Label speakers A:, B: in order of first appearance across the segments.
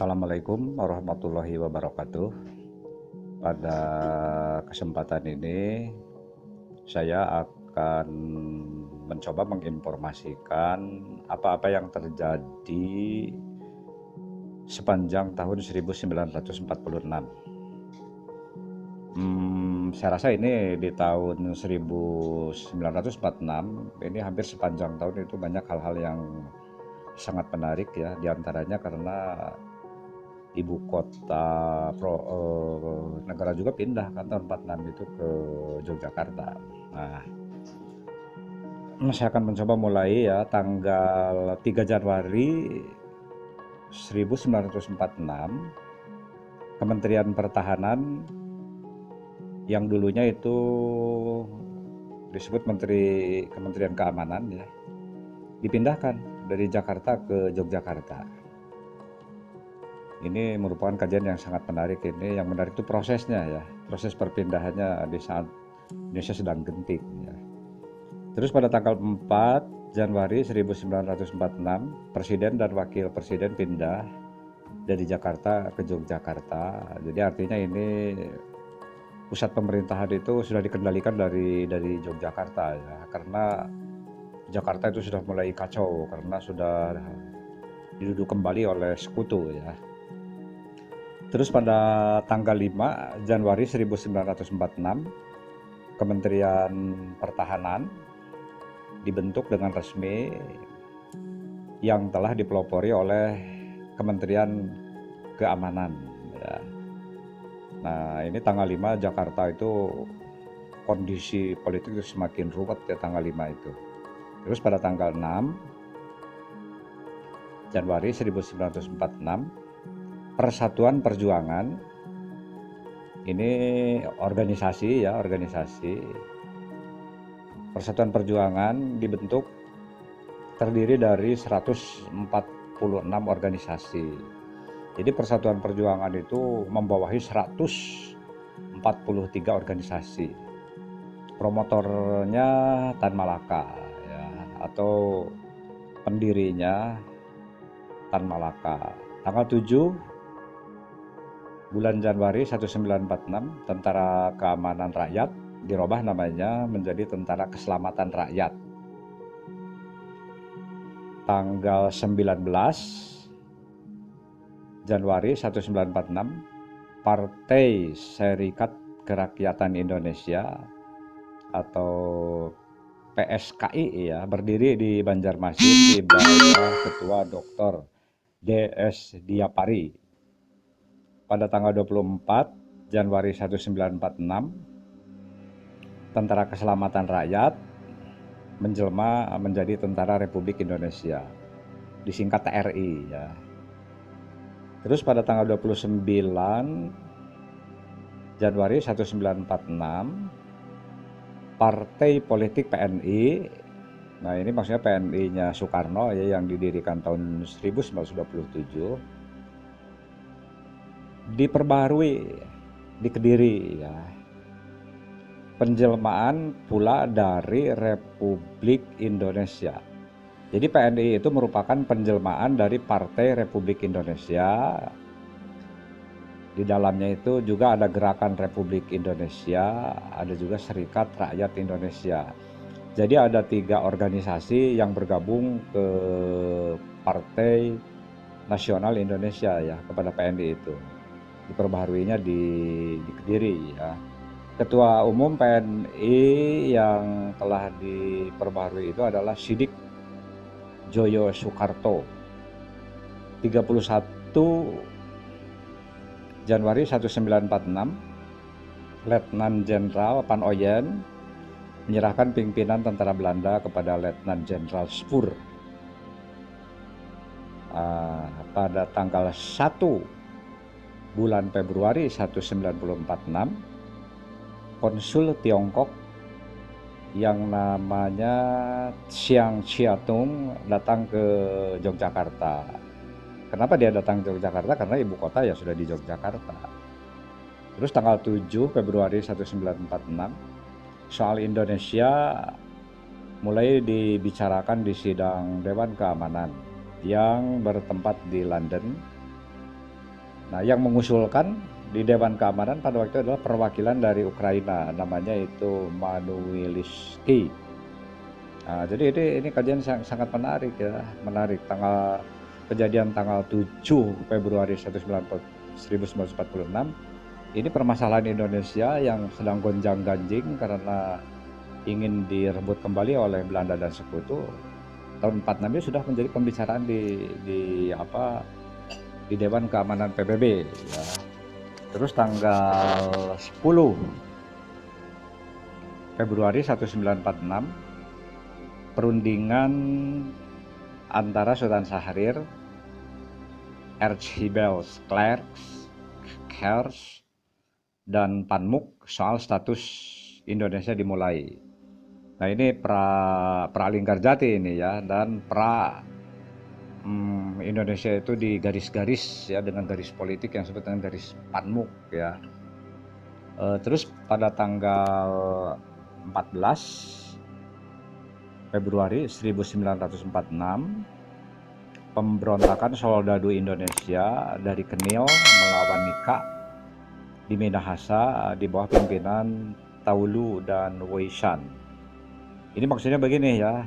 A: Assalamualaikum warahmatullahi wabarakatuh. Pada kesempatan ini saya akan mencoba menginformasikan apa-apa yang terjadi sepanjang tahun 1946. Saya rasa ini di tahun 1946 ini hampir sepanjang tahun itu banyak hal-hal yang sangat menarik ya, diantaranya karena ibu kota negara juga pindah kan tahun 46 itu ke Yogyakarta. Nah, saya akan mencoba mulai ya tanggal 3 Januari 1946, Kementerian Pertahanan yang dulunya itu disebut Kementerian Keamanan ya, dipindahkan dari Jakarta ke Yogyakarta. Ini merupakan kajian yang sangat menarik ini. Yang menarik itu prosesnya ya, proses perpindahannya di saat Indonesia sedang genting ya. Terus pada tanggal 4 Januari 1946, Presiden dan Wakil Presiden pindah dari Jakarta ke Yogyakarta. Jadi artinya ini pusat pemerintahan itu sudah dikendalikan dari Yogyakarta ya, karena Jakarta itu sudah mulai kacau karena sudah diduduk kembali oleh sekutu ya. Terus pada tanggal 5 Januari 1946, Kementerian Pertahanan dibentuk dengan resmi yang telah dipelopori oleh Kementerian Keamanan ya. Nah, ini tanggal 5 Jakarta itu kondisi politik itu semakin ruwet ya tanggal 5 itu. Terus pada tanggal 6 Januari 1946, Persatuan Perjuangan, ini organisasi Persatuan Perjuangan dibentuk, terdiri dari 146 organisasi. Jadi Persatuan Perjuangan itu membawahi 143 organisasi. Promotornya Tan Malaka ya, atau pendirinya Tan Malaka. Tanggal 7 bulan Januari 1946, Tentara Keamanan Rakyat dirubah namanya menjadi Tentara Keselamatan Rakyat. Tanggal 19 Januari 1946, Partai Serikat Kerakyatan Indonesia atau PSKI ya, berdiri di Banjarmasin di bawah Ketua Dr. DS Diapari. Pada tanggal 24 Januari 1946, Tentara Keselamatan Rakyat menjelma menjadi Tentara Republik Indonesia, disingkat TRI ya. Terus pada tanggal 29 Januari 1946, Partai Politik PNI, nah ini maksudnya PNI-nya Soekarno ya, yang didirikan tahun 1927, diperbarui di Kediri ya. Penjelmaan pula dari Republik Indonesia. Jadi PNI itu merupakan penjelmaan dari Partai Republik Indonesia. Di dalamnya itu juga ada Gerakan Republik Indonesia, ada juga Serikat Rakyat Indonesia. Jadi ada 3 organisasi yang bergabung ke Partai Nasional Indonesia ya, kepada PNI itu. Diperbaharuinya di Kediri ya. Ketua Umum PNI yang telah diperbaharui itu adalah Sidik Joyo Soekarto. 31 Januari 1946, Letnan Jenderal Van Ooyen menyerahkan pimpinan tentara Belanda kepada Letnan Jenderal Spoor. Pada tanggal 1 bulan Februari 1946, konsul Tiongkok yang namanya Chiang Chiatung datang ke Yogyakarta. Kenapa dia datang ke Yogyakarta? Karena ibu kota ya sudah di Yogyakarta. Terus tanggal 7 Februari 1946, soal Indonesia mulai dibicarakan di sidang Dewan Keamanan yang bertempat di London. Nah, yang mengusulkan di Dewan Keamanan pada waktu itu adalah perwakilan dari Ukraina, namanya itu Manuelski. Nah, jadi ini kajian sangat menarik ya, menarik. Kejadian tanggal 7 Februari 1946, ini permasalahan Indonesia yang sedang gonjang-ganjing karena ingin direbut kembali oleh Belanda dan Sekutu. Tahun 46 ini sudah menjadi pembicaraan di Dewan Keamanan PBB ya. Terus tanggal 10 Februari 1946, perundingan antara Sultan Syahrir, Archibald Clerks, dan Panmuk soal status Indonesia dimulai. Nah, ini pra Linggarjati ini ya, dan Indonesia itu di garis-garis ya, dengan garis politik yang disebut dengan garis Panmuk ya. Terus pada tanggal 14 Februari 1946, pemberontakan Soldadu Indonesia dari Kenil melawan Nika di Minahasa di bawah pimpinan Taulu dan Weishan. Ini maksudnya begini ya,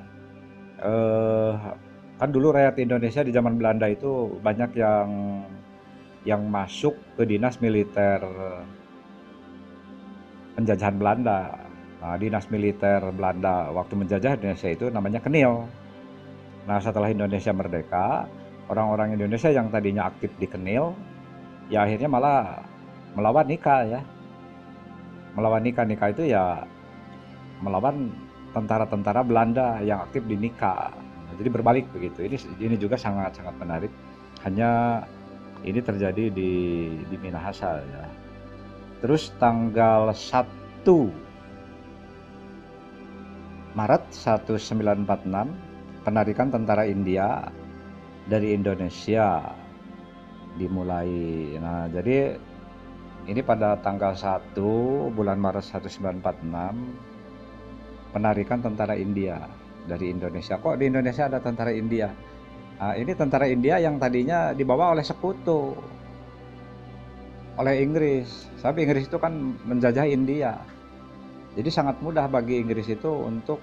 A: kan dulu rakyat Indonesia di zaman Belanda itu banyak yang masuk ke dinas militer penjajahan Belanda. Nah, dinas militer Belanda waktu menjajah Indonesia itu namanya Kenil. Nah, setelah Indonesia merdeka, orang-orang Indonesia yang tadinya aktif di Kenil, ya akhirnya malah melawan Nika ya. Melawan Nika itu ya melawan tentara-tentara Belanda yang aktif di Nika. Nah, jadi berbalik begitu. Ini juga sangat-sangat menarik. Hanya ini terjadi di Minahasa ya. Terus tanggal 1 Maret 1946, penarikan tentara India dari Indonesia dimulai. Nah, jadi ini pada tanggal 1 bulan Maret 1946, penarikan tentara India dari Indonesia. Kok di Indonesia ada tentara India? Nah, ini tentara India yang tadinya dibawa oleh Sekutu, oleh Inggris. Tapi Inggris itu kan menjajah India. Jadi sangat mudah bagi Inggris itu untuk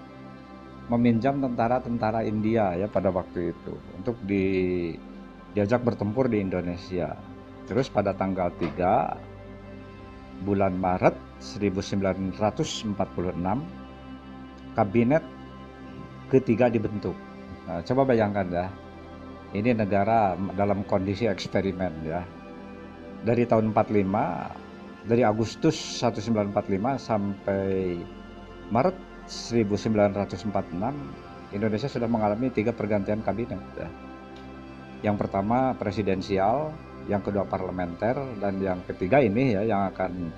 A: meminjam tentara-tentara India ya pada waktu itu untuk diajak bertempur di Indonesia. Terus pada tanggal 3 bulan Maret 1946, kabinet ketiga dibentuk. Nah, coba bayangkan ya, ini negara dalam kondisi eksperimen ya. Dari tahun 45, dari Agustus 1945 sampai Maret 1946, Indonesia sudah mengalami 3 pergantian kabinet ya. Yang pertama presidensial, yang kedua parlementer, dan yang ketiga ini ya yang akan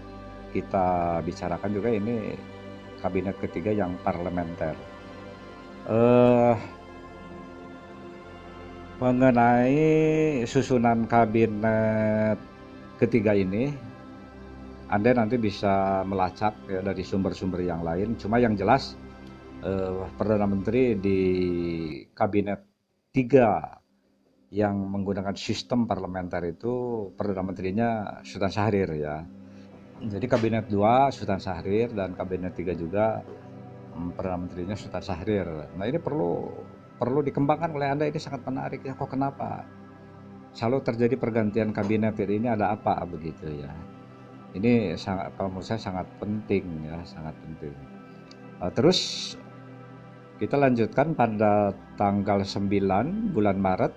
A: kita bicarakan juga, ini kabinet ketiga yang parlementer. Mengenai susunan kabinet ketiga ini, Anda nanti bisa melacak ya dari sumber-sumber yang lain. Cuma yang jelas Perdana Menteri di kabinet 3 yang menggunakan sistem parlementer itu Perdana Menterinya Sultan Syahrir ya. Jadi kabinet 2 Sultan Syahrir dan kabinet 3 juga Perdana Menterinya Sultan Syahrir. Nah, ini perlu dikembangkan oleh Anda, ini sangat menarik ya. Kok kenapa selalu terjadi pergantian kabinet ini, ada apa begitu ya. Ini sangat, kalau menurut saya sangat penting ya, sangat penting. Terus kita lanjutkan pada tanggal 9 bulan Maret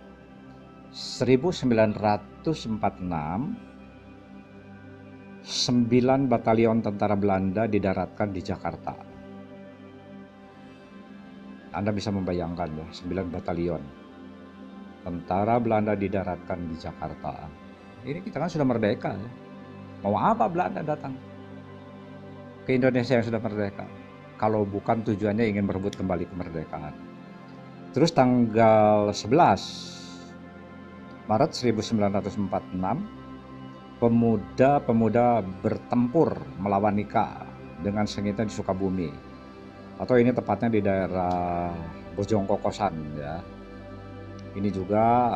A: 1946, 9 batalion tentara Belanda didaratkan di Jakarta. Anda bisa membayangkan ya, 9 batalion tentara Belanda didaratkan di Jakarta. Ini kita kan sudah merdeka ya. Mau apa Belanda datang ke Indonesia yang sudah merdeka? Kalau bukan tujuannya ingin merebut kembali kemerdekaan. Terus tanggal 11 Maret 1946, pemuda-pemuda bertempur melawan Nika dengan sengitnya di Sukabumi. Atau ini tepatnya di daerah Bojongkokosan ya. Ini juga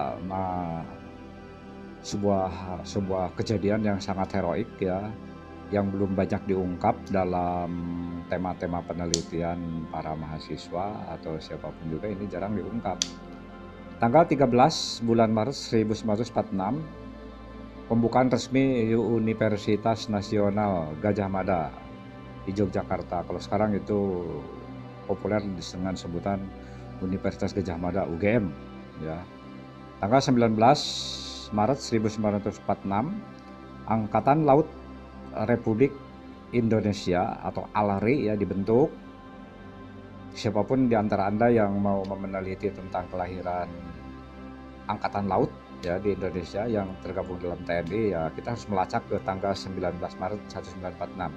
A: sebuah kejadian yang sangat heroik ya, yang belum banyak diungkap dalam tema-tema penelitian para mahasiswa atau siapapun juga, ini jarang diungkap. Tanggal 13 bulan Maret 1946, pembukaan resmi Universitas Nasional Gadjah Mada di Yogyakarta. Kalau sekarang itu populer dengan sebutan Universitas Gadjah Mada UGM ya. Tanggal 19 Maret 1946, Angkatan Laut Republik Indonesia atau ALRI ya dibentuk. Siapapun di antara Anda yang mau meneliti tentang kelahiran Angkatan Laut ya di Indonesia yang tergabung dalam TNI, ya kita harus melacak ke tanggal 19 Maret 1946.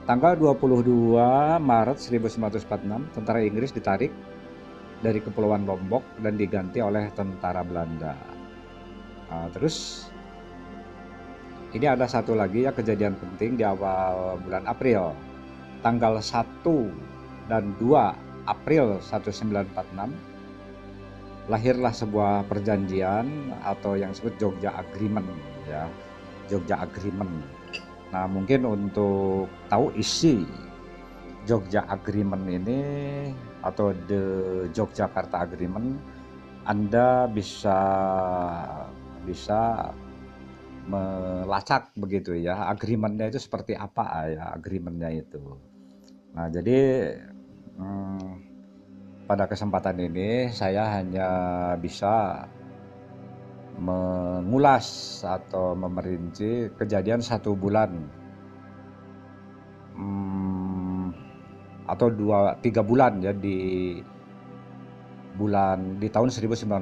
A: Tanggal 22 Maret 1946, tentara Inggris ditarik dari Kepulauan Lombok dan diganti oleh tentara Belanda. Terus ini ada satu lagi ya kejadian penting di awal bulan April. Tanggal 1 dan 2 April 1946, lahirlah sebuah perjanjian atau yang disebut Jogja Agreement ya. Jogja Agreement. Nah, mungkin untuk tahu isi Jogja Agreement ini atau The Yogyakarta Agreement, Anda bisa melacak begitu ya, agreementnya itu seperti apa ya agreementnya itu. Nah, jadi pada kesempatan ini saya hanya bisa mengulas atau memerinci kejadian 1 bulan atau 3 bulan ya di tahun 1946.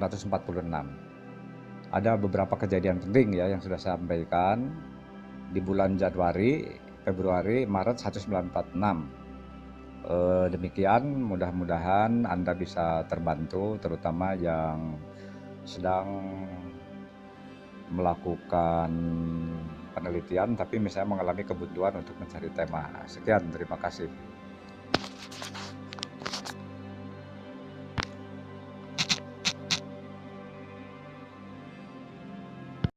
A: Ada beberapa kejadian penting ya yang sudah saya sampaikan di bulan Januari, Februari, Maret 1946. Demikian, mudah-mudahan Anda bisa terbantu, terutama yang sedang melakukan penelitian tapi misalnya mengalami kebuntuan untuk mencari tema. Sekian, terima kasih.